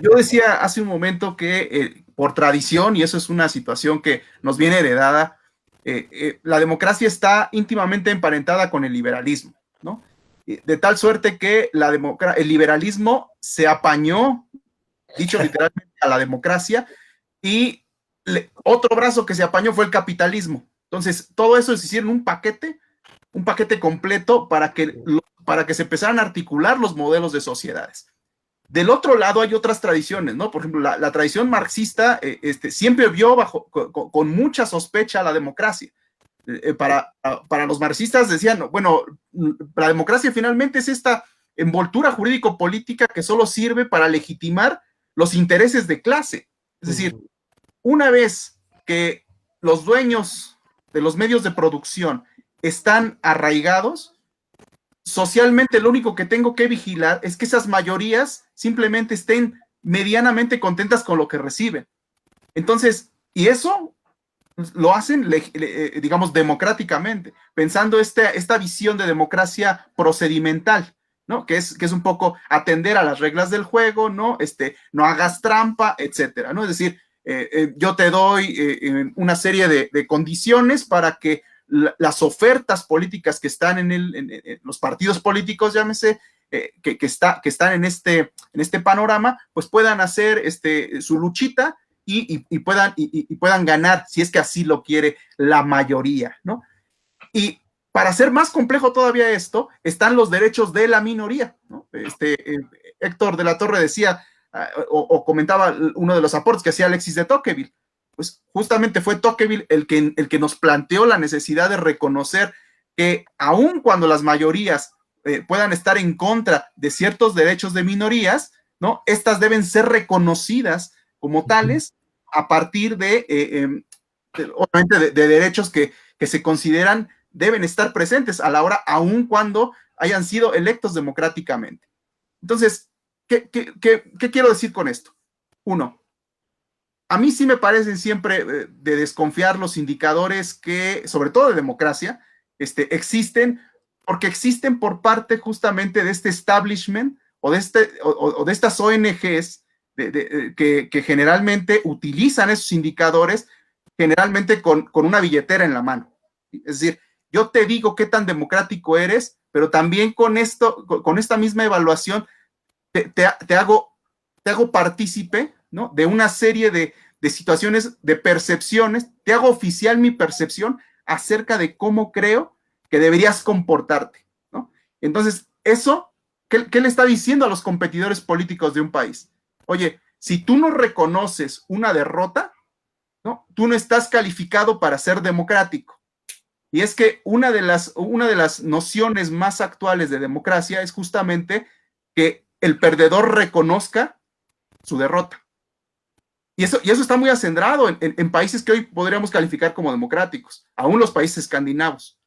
Yo decía hace un momento que por tradición, y eso es una situación que nos viene heredada, la democracia está íntimamente emparentada con el liberalismo, ¿no? De tal suerte que el liberalismo se apañó, dicho literalmente, a la democracia, y otro brazo que se apañó fue el capitalismo. Entonces, todo eso es hicieron un paquete completo para que se empezaran a articular los modelos de sociedades. Del otro lado hay otras tradiciones, ¿no? Por ejemplo, la tradición marxista siempre vio con mucha sospecha la democracia. Para los marxistas decían, bueno, la democracia finalmente es esta envoltura jurídico-política que solo sirve para legitimar los intereses de clase. Es decir, una vez que los dueños de los medios de producción están arraigados, socialmente lo único que tengo que vigilar es que esas mayorías simplemente estén medianamente contentas con lo que reciben. Entonces, y eso lo hacen, digamos, democráticamente, pensando esta visión de democracia procedimental, ¿no? Que es un poco atender a las reglas del juego, ¿no? No hagas trampa, etcétera, ¿no? Es decir, yo te doy una serie de condiciones para que las ofertas políticas que están en los partidos políticos, llámese, que están en este panorama, pues puedan hacer su luchita y puedan ganar, si es que así lo quiere la mayoría, ¿no? Y para hacer más complejo todavía esto, están los derechos de la minoría, ¿no? Héctor de la Torre decía, o comentaba uno de los aportes que hacía Alexis de Tocqueville, pues justamente fue Tocqueville el que nos planteó la necesidad de reconocer que aun cuando las mayorías puedan estar en contra de ciertos derechos de minorías, ¿no? Estas deben ser reconocidas como tales a partir obviamente de derechos que se consideran deben estar presentes a la hora, aun cuando hayan sido electos democráticamente. Entonces, ¿qué quiero decir con esto? Uno, a mí sí me parecen siempre de desconfiar los indicadores que, sobre todo de democracia, existen, porque existen por parte justamente de este establishment o de estas ONGs que generalmente utilizan esos indicadores, generalmente con una billetera en la mano. Es decir, yo te digo qué tan democrático eres, pero también con esta misma evaluación te hago partícipe, ¿no? De una serie de situaciones, de percepciones, te hago oficial mi percepción acerca de cómo creo que deberías comportarte, ¿no? Entonces, eso, ¿qué le está diciendo a los competidores políticos de un país? Oye, si tú no reconoces una derrota, ¿no? Tú no estás calificado para ser democrático. Y es que una de las nociones más actuales de democracia es justamente que el perdedor reconozca su derrota. Y eso está muy acendrado en países que hoy podríamos calificar como democráticos, aún los países escandinavos.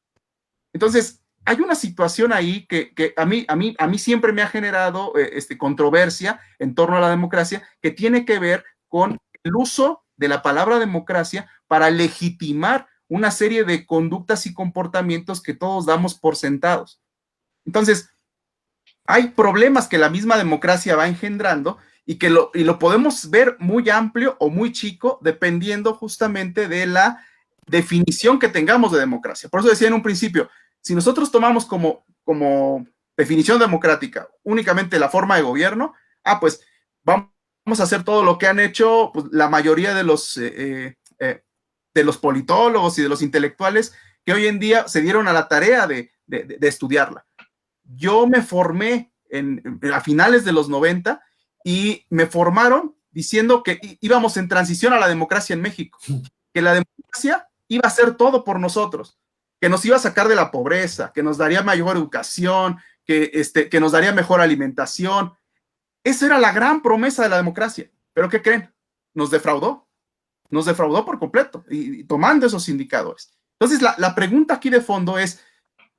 Entonces, hay una situación ahí que a mí siempre me ha generado controversia en torno a la democracia, que tiene que ver con el uso de la palabra democracia para legitimar una serie de conductas y comportamientos que todos damos por sentados. Entonces, hay problemas que la misma democracia va engendrando y lo podemos ver muy amplio o muy chico dependiendo justamente de la definición que tengamos de democracia. Por eso decía en un principio, si nosotros tomamos como definición democrática únicamente la forma de gobierno, pues vamos a hacer todo lo que han hecho pues, la mayoría de los politólogos y de los intelectuales que hoy en día se dieron a la tarea de estudiarla. Yo me formé a finales de los 90 y me formaron diciendo que íbamos en transición a la democracia en México, que la democracia iba a hacer todo por nosotros, que nos iba a sacar de la pobreza, que nos daría mayor educación, que nos daría mejor alimentación. Esa era la gran promesa de la democracia. ¿Pero qué creen? Nos defraudó por completo, y tomando esos indicadores. Entonces, la pregunta aquí de fondo es,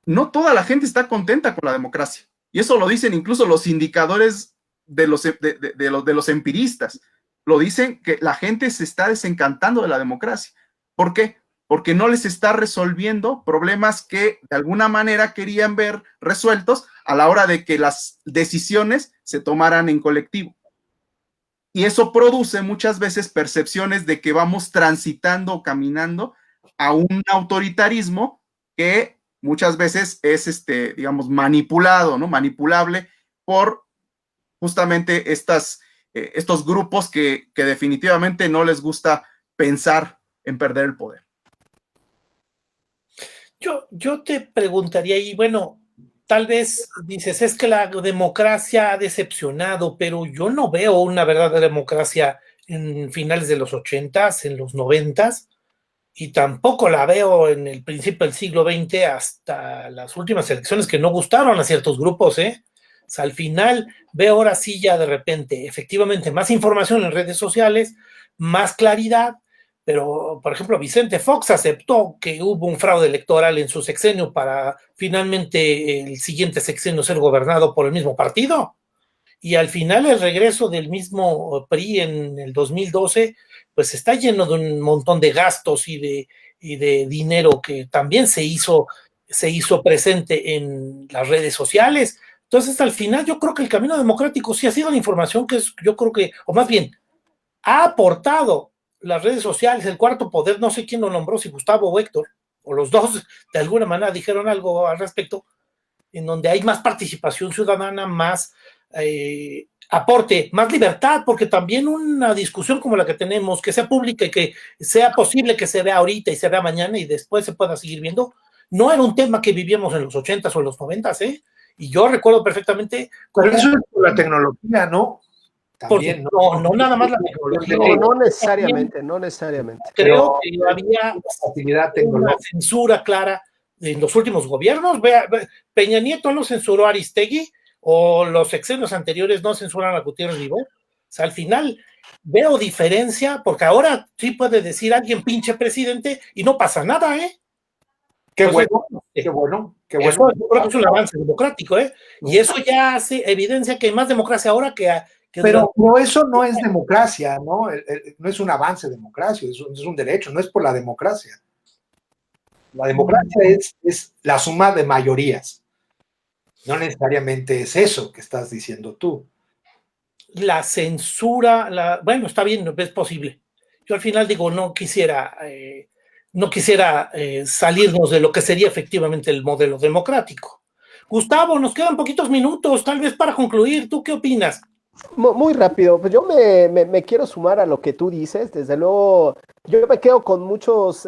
no toda la gente está contenta con la democracia. Y eso lo dicen incluso los indicadores de los empiristas. Lo dicen que la gente se está desencantando de la democracia. ¿Por qué? Porque no les está resolviendo problemas que de alguna manera querían ver resueltos a la hora de que las decisiones se tomaran en colectivo. Y eso produce muchas veces percepciones de que vamos transitando o caminando a un autoritarismo que muchas veces es, digamos, manipulado, ¿no? Manipulable por justamente estos grupos que definitivamente no les gusta pensar en perder el poder. Yo te preguntaría, y bueno, tal vez dices, es que la democracia ha decepcionado, pero yo no veo una verdadera democracia en finales de los 80s, en los 90s, y tampoco la veo en el principio del siglo XX hasta las últimas elecciones que no gustaron a ciertos grupos, ¿eh? O sea, al final veo ahora sí ya de repente, efectivamente, más información en redes sociales, más claridad, pero, por ejemplo, Vicente Fox aceptó que hubo un fraude electoral en su sexenio para finalmente el siguiente sexenio ser gobernado por el mismo partido. Y al final el regreso del mismo PRI en el 2012, pues está lleno de un montón de gastos y de dinero que también se hizo presente en las redes sociales. Entonces, al final, yo creo que el camino democrático sí ha sido la información que es, yo creo que, o más bien, ha aportado las redes sociales, el cuarto poder, no sé quién lo nombró, si Gustavo o Héctor, o los dos de alguna manera dijeron algo al respecto, en donde hay más participación ciudadana, más aporte, más libertad, porque también una discusión como la que tenemos, que sea pública y que sea posible que se vea ahorita y se vea mañana y después se pueda seguir viendo, no era un tema que vivíamos en los 80s o en los 90s, ¿eh? Y yo recuerdo perfectamente. Pero eso es por la tecnología, ¿no? También, no nada más la tecnología. No necesariamente, no necesariamente. Creo que había facilidad una censura clara en los últimos gobiernos. Peña Nieto no censuró a Aristegui, o los sexenios anteriores no censuran a Gutiérrez Ribó. O sea, al final veo diferencia, porque ahora sí puede decir alguien pinche presidente y no pasa nada, ¿eh? Qué bueno, qué bueno, qué bueno. Eso yo creo que es un avance democrático, ¿eh? Y eso ya hace evidencia que hay más democracia ahora que pero eso no es democracia, ¿no? No es un avance de democracia, es un derecho, no es por la democracia. La democracia es la suma de mayorías. No necesariamente es eso que estás diciendo tú. La censura, bueno, está bien, es posible. Yo al final digo, no quisiera salirnos de lo que sería efectivamente el modelo democrático. Gustavo, nos quedan poquitos minutos, tal vez para concluir. ¿Tú qué opinas? Muy rápido, pues yo me quiero sumar a lo que tú dices. Desde luego, yo me quedo con muchas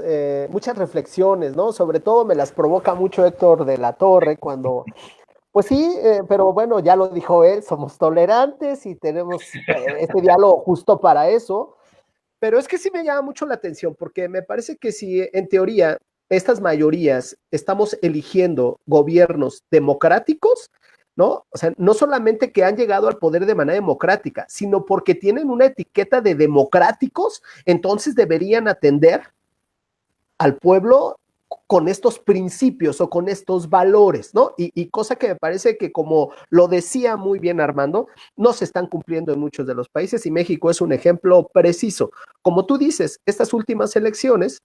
reflexiones, ¿no? Sobre todo me las provoca mucho Héctor de la Torre cuando, pues sí, pero bueno, ya lo dijo él, somos tolerantes y tenemos este diálogo justo para eso. Pero es que sí me llama mucho la atención, porque me parece que si en teoría estas mayorías estamos eligiendo gobiernos democráticos, ¿no? O sea, no solamente que han llegado al poder de manera democrática, sino porque tienen una etiqueta de democráticos, entonces deberían atender al pueblo con estos principios o con estos valores, ¿no? Y cosa que me parece que, como lo decía muy bien Armando, no se están cumpliendo en muchos de los países, y México es un ejemplo preciso. Como tú dices, estas últimas elecciones,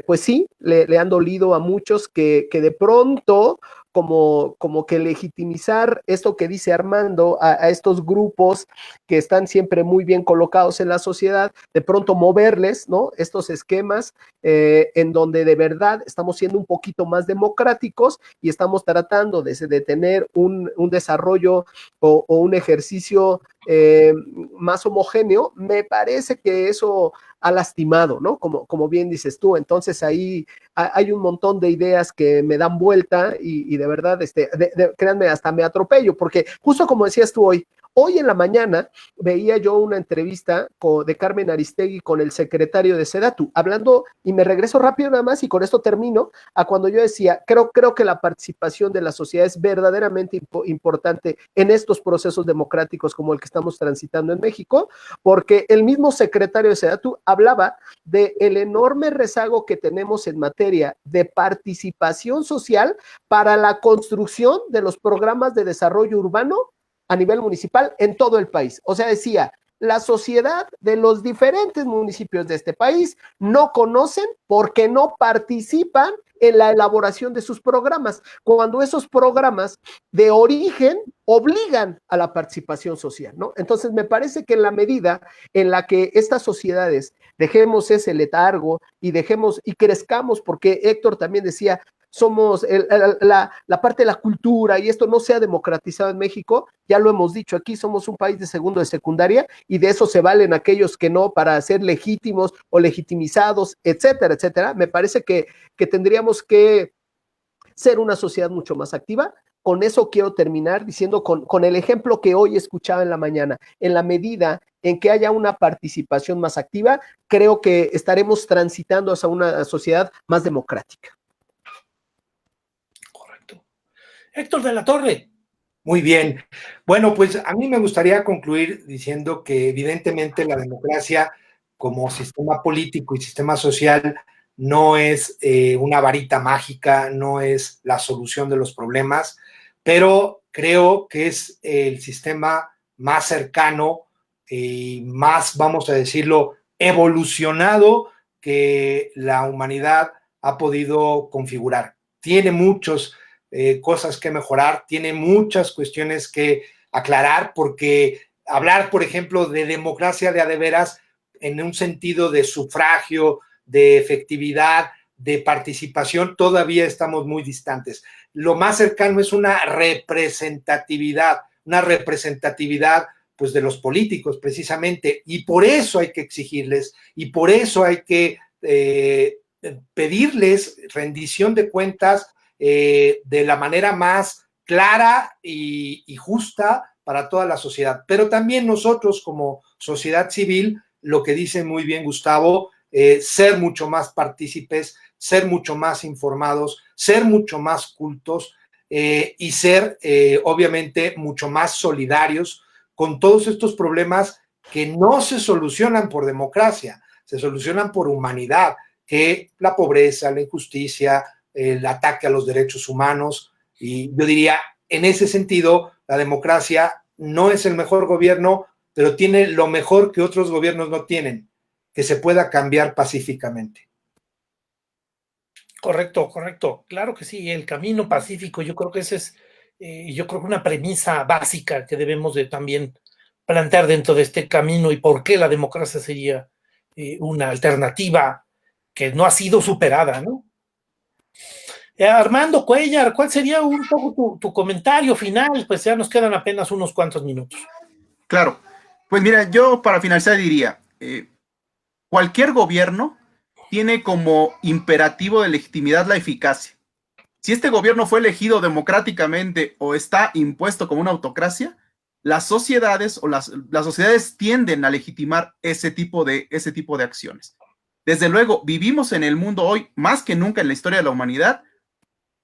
pues sí, le han dolido a muchos que de pronto como que legitimizar esto que dice Armando a estos grupos que están siempre muy bien colocados en la sociedad, de pronto moverles, ¿no? Estos esquemas en donde de verdad estamos siendo un poquito más democráticos y estamos tratando de tener un desarrollo o un ejercicio más homogéneo. Me parece que eso ha lastimado, ¿no? Como bien dices tú. Entonces ahí hay un montón de ideas que me dan vuelta y de verdad, créanme, hasta me atropello, porque justo como decías tú hoy en la mañana veía yo una entrevista de Carmen Aristegui con el secretario de Sedatu, hablando, y me regreso rápido nada más y con esto termino, a cuando yo decía, creo que la participación de la sociedad es verdaderamente importante en estos procesos democráticos como el que estamos transitando en México, porque el mismo secretario de Sedatu hablaba del enorme rezago que tenemos en materia de participación social para la construcción de los programas de desarrollo urbano a nivel municipal en todo el país. O sea, decía, la sociedad de los diferentes municipios de este país no conocen porque no participan en la elaboración de sus programas, cuando esos programas de origen obligan a la participación social, ¿no? Entonces, me parece que en la medida en la que estas sociedades dejemos ese letargo y crezcamos, porque Héctor también decía, somos la parte de la cultura, y esto no se ha democratizado en México, ya lo hemos dicho, aquí somos un país de segundo de secundaria, y de eso se valen aquellos que no, para ser legítimos o legitimizados, etcétera, etcétera. Me parece que tendríamos que ser una sociedad mucho más activa, con eso quiero terminar diciendo con el ejemplo que hoy escuchaba en la mañana. En la medida en que haya una participación más activa, creo que estaremos transitando hacia una sociedad más democrática. Correcto. Héctor de la Torre. Muy bien. Bueno, pues a mí me gustaría concluir diciendo que evidentemente la democracia como sistema político y sistema social no es una varita mágica, no es la solución de los problemas, pero creo que es el sistema más cercano y más, vamos a decirlo, evolucionado que la humanidad ha podido configurar. Tiene muchos cosas que mejorar, tiene muchas cuestiones que aclarar, porque hablar, por ejemplo, de democracia de a de veras en un sentido de sufragio, de efectividad, de participación, todavía estamos muy distantes. Lo más cercano es una representatividad pues de los políticos precisamente, y por eso hay que exigirles, y por eso hay que pedirles rendición de cuentas de la manera más clara y justa para toda la sociedad. Pero también nosotros como sociedad civil, lo que dice muy bien Gustavo, ser mucho más partícipes, ser mucho más informados, ser mucho más cultos y ser obviamente mucho más solidarios con todos estos problemas que no se solucionan por democracia, se solucionan por humanidad, que la pobreza, la injusticia, el ataque a los derechos humanos, y yo diría, en ese sentido, la democracia no es el mejor gobierno, pero tiene lo mejor que otros gobiernos no tienen, que se pueda cambiar pacíficamente. Correcto, correcto. Claro que sí, el camino pacífico, yo creo que ese es, yo creo que una premisa básica que debemos de también plantear dentro de este camino y por qué la democracia sería una alternativa que no ha sido superada, ¿no? Armando Cuellar, ¿cuál sería un poco tu comentario final? Pues ya nos quedan apenas unos cuantos minutos. Claro, pues mira, yo para finalizar diría, cualquier gobierno tiene como imperativo de legitimidad la eficacia. Si este gobierno fue elegido democráticamente o está impuesto como una autocracia, las sociedades o las sociedades tienden a legitimar ese tipo de acciones. Desde luego, vivimos en el mundo hoy, más que nunca en la historia de la humanidad,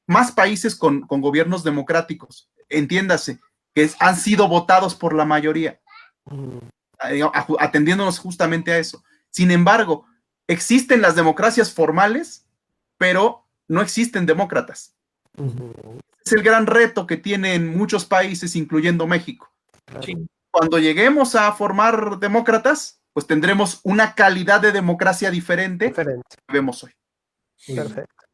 más países con gobiernos democráticos, entiéndase, que han sido votados por la mayoría, atendiéndonos justamente a eso. Sin embargo, existen las democracias formales, pero no existen demócratas. Es el gran reto que tienen muchos países, incluyendo México. Sí. Cuando lleguemos a formar demócratas, pues tendremos una calidad de democracia diferente que vemos hoy. Perfecto.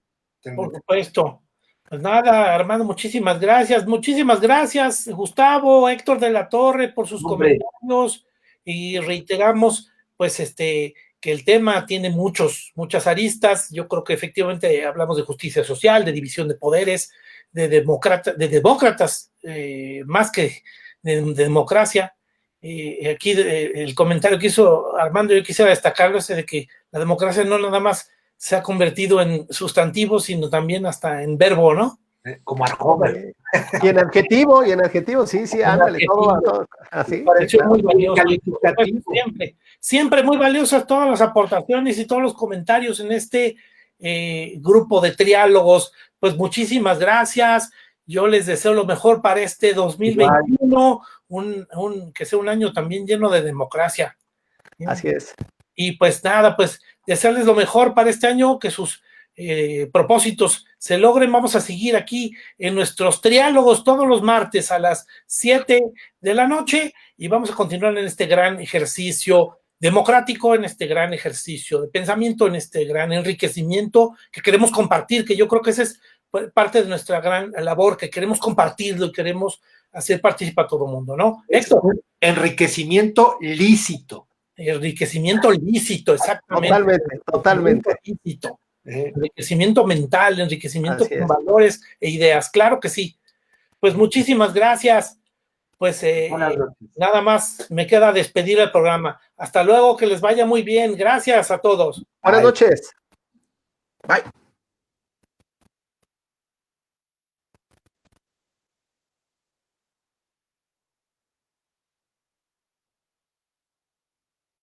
Por supuesto. Pues nada, Armando, muchísimas gracias. Muchísimas gracias, Gustavo, Héctor de la Torre, por sus comentarios. Y reiteramos, pues, que el tema tiene muchas aristas. Yo creo que efectivamente hablamos de justicia social, de división de poderes, de demócratas, más que de democracia. Aquí el comentario que hizo Armando, yo quisiera destacarlo, ese de que la democracia no nada más se ha convertido en sustantivo, sino también hasta en verbo, ¿no? Como Arcomer. Y en adjetivo, sí, ándale, todo así. Pareció muy valioso. Siempre muy valiosas todas las aportaciones y todos los comentarios en este grupo de triálogos. Pues muchísimas gracias. Yo les deseo lo mejor para este 2021, que sea un año también lleno de democracia. Así es. Y pues nada, pues desearles lo mejor para este año, que sus propósitos se logren. Vamos a seguir aquí en nuestros triálogos todos los martes a las 7 de la noche y vamos a continuar en este gran ejercicio democrático, en este gran ejercicio de pensamiento, en este gran enriquecimiento que queremos compartir, que yo creo que esa es parte de nuestra gran labor, que queremos compartirlo y queremos hacer participar a todo el mundo, ¿no? Esto, enriquecimiento lícito. Enriquecimiento lícito, exactamente. Totalmente. Lícito. Enriquecimiento mental, enriquecimiento con valores e ideas. Claro que sí. Pues muchísimas gracias. Pues nada más me queda despedir el programa. Hasta luego, que les vaya muy bien. Gracias a todos. Buenas noches. Bye.